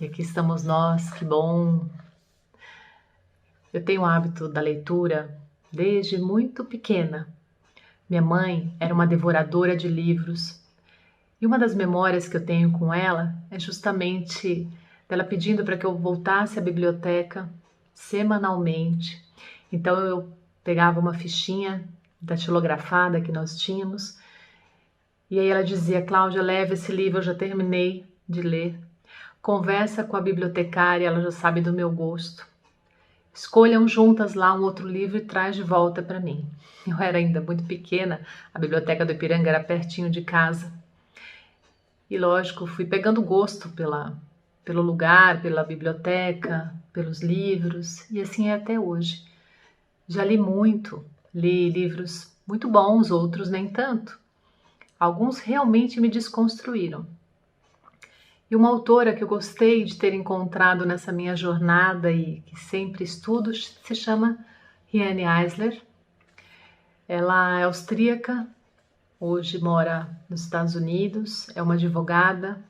E aqui estamos nós, que bom! Eu tenho o hábito da leitura desde muito pequena. Minha mãe era uma devoradora de livros e uma das memórias que eu tenho com ela é justamente dela pedindo para que eu voltasse à biblioteca semanalmente. Então eu pegava uma fichinha datilografada que nós tínhamos e aí ela dizia: Cláudia, leva esse livro, eu já terminei de ler. Conversa com a bibliotecária, ela já sabe do meu gosto. Escolham juntas lá um outro livro e traz de volta para mim. Eu era ainda muito pequena, a biblioteca do Ipiranga era pertinho de casa. E lógico, fui pegando gosto pelo lugar, pela biblioteca, pelos livros, e assim é até hoje. Já li muito, li livros muito bons, outros nem tanto. Alguns realmente me desconstruíram. E uma autora que eu gostei de ter encontrado nessa minha jornada e que sempre estudo se chama Riane Eisler. Ela é austríaca, hoje mora nos Estados Unidos, é uma advogada,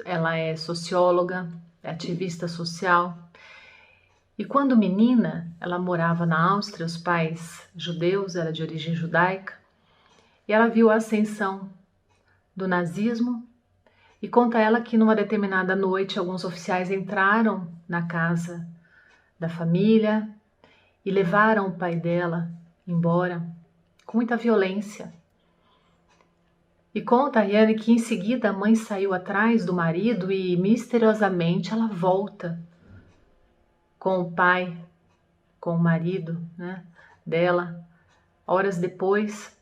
ela é socióloga, é ativista social. E quando menina, ela morava na Áustria, os pais judeus, era de origem judaica, e ela viu a ascensão do nazismo. E conta ela que numa determinada noite alguns oficiais entraram na casa da família e levaram o pai dela embora com muita violência. E conta a Riane que em seguida a mãe saiu atrás do marido e misteriosamente ela volta com o pai, com o marido, dela. Horas depois,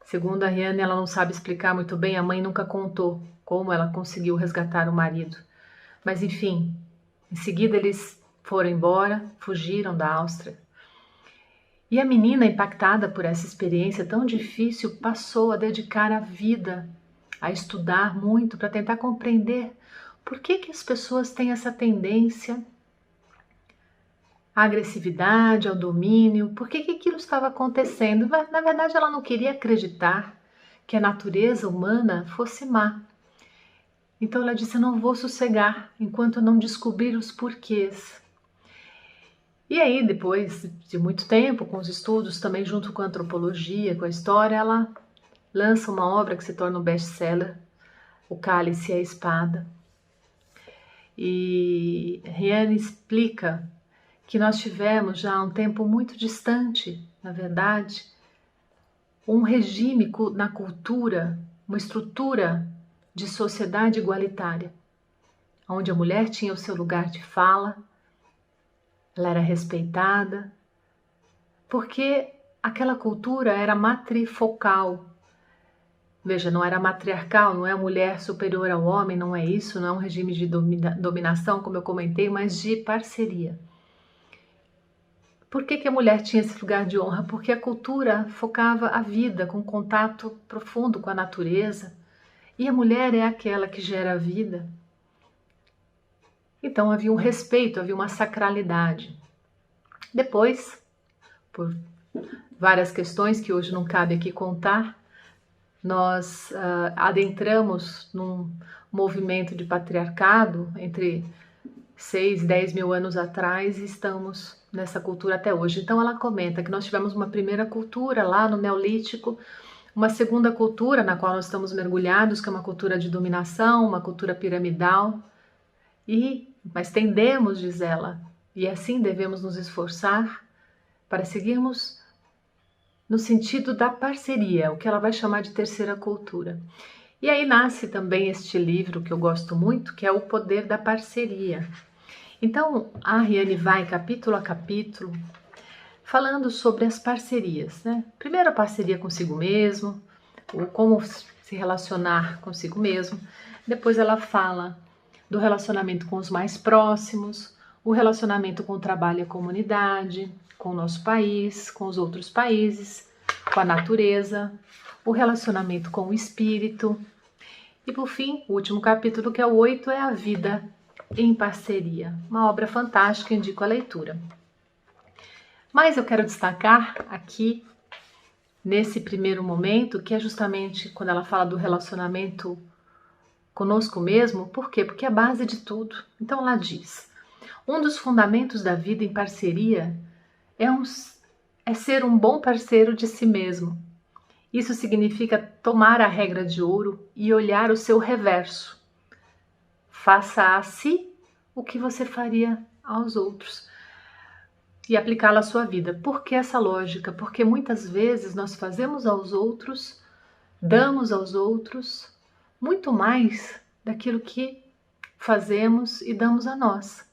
segundo a Riane, ela não sabe explicar muito bem, a mãe nunca contou como ela conseguiu resgatar o marido. Mas enfim, em seguida eles foram embora, fugiram da Áustria. E a menina, impactada por essa experiência tão difícil, passou a dedicar a vida a estudar muito para tentar compreender por que as pessoas têm essa tendência à agressividade, ao domínio, por que aquilo estava acontecendo. Na verdade, ela não queria acreditar que a natureza humana fosse má. Então ela disse: eu não vou sossegar enquanto eu não descobrir os porquês. E aí, depois de muito tempo, com os estudos, também junto com a antropologia, com a história, ela lança uma obra que se torna um best-seller, O Cálice e a Espada. E Riane explica que nós tivemos já há um tempo muito distante, na verdade, um regime na cultura, uma estrutura de sociedade igualitária, onde a mulher tinha o seu lugar de fala, ela era respeitada, porque aquela cultura era matrifocal. Veja, não era matriarcal, não é a mulher superior ao homem, não é isso, não é um regime de dominação, como eu comentei, mas de parceria. Por que a mulher tinha esse lugar de honra? Porque a cultura focava a vida com contato profundo com a natureza, e a mulher é aquela que gera a vida. Então havia um respeito, havia uma sacralidade. Depois, por várias questões que hoje não cabe aqui contar, nós adentramos num movimento de patriarcado entre 6 e 10 mil anos atrás e estamos nessa cultura até hoje. Então ela comenta que nós tivemos uma primeira cultura lá no Neolítico, uma segunda cultura na qual nós estamos mergulhados, que é uma cultura de dominação, uma cultura piramidal, mas tendemos, diz ela, e assim devemos nos esforçar para seguirmos no sentido da parceria, o que ela vai chamar de terceira cultura. E aí nasce também este livro que eu gosto muito, que é O Poder da Parceria. Então, a Riane vai capítulo a capítulo falando sobre as parcerias, Primeiro a parceria consigo mesmo, ou como se relacionar consigo mesmo. Depois ela fala do relacionamento com os mais próximos, o relacionamento com o trabalho e a comunidade, com o nosso país, com os outros países, com a natureza, o relacionamento com o espírito. E por fim, o último capítulo, que é o 8, é a vida em parceria. Uma obra fantástica, indico a leitura. Mas eu quero destacar aqui, nesse primeiro momento, que é justamente quando ela fala do relacionamento conosco mesmo, por quê? Porque é a base de tudo. Então lá diz: um dos fundamentos da vida em parceria é ser um bom parceiro de si mesmo. Isso significa tomar a regra de ouro e olhar o seu reverso. Faça a si o que você faria aos outros e aplicá-la à sua vida. Por que essa lógica? Porque muitas vezes nós fazemos aos outros, damos aos outros muito mais daquilo que fazemos e damos a nós.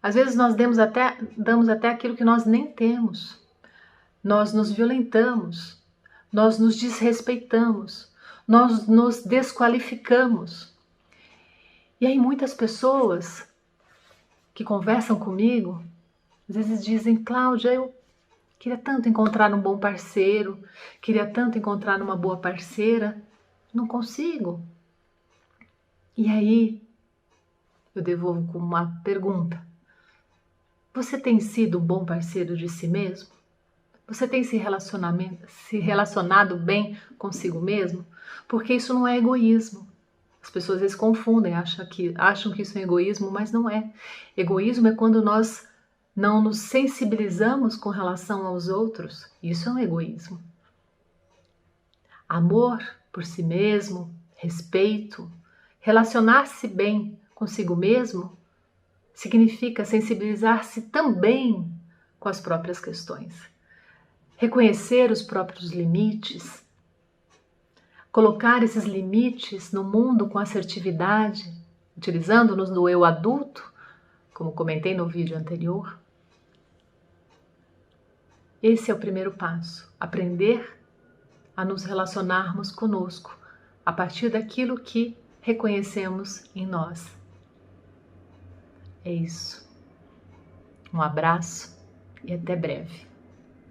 Às vezes nós damos até aquilo que nós nem temos. Nós nos violentamos, nós nos desrespeitamos, nós nos desqualificamos. E aí muitas pessoas que conversam comigo, às vezes dizem: Cláudia, eu queria tanto encontrar um bom parceiro, queria tanto encontrar uma boa parceira, não consigo. E aí eu devolvo com uma pergunta: você tem sido um bom parceiro de si mesmo? Você tem se relacionado bem consigo mesmo? Porque isso não é egoísmo. As pessoas às vezes confundem, acham que isso é egoísmo, mas não é. Egoísmo é quando nós não nos sensibilizamos com relação aos outros. Isso é um egoísmo. Amor por si mesmo, respeito, relacionar-se bem consigo mesmo, significa sensibilizar-se também com as próprias questões. Reconhecer os próprios limites, colocar esses limites no mundo com assertividade, utilizando-nos do eu adulto, como comentei no vídeo anterior. Esse é o primeiro passo, aprender a nos relacionarmos conosco, a partir daquilo que reconhecemos em nós. É isso. Um abraço e até breve.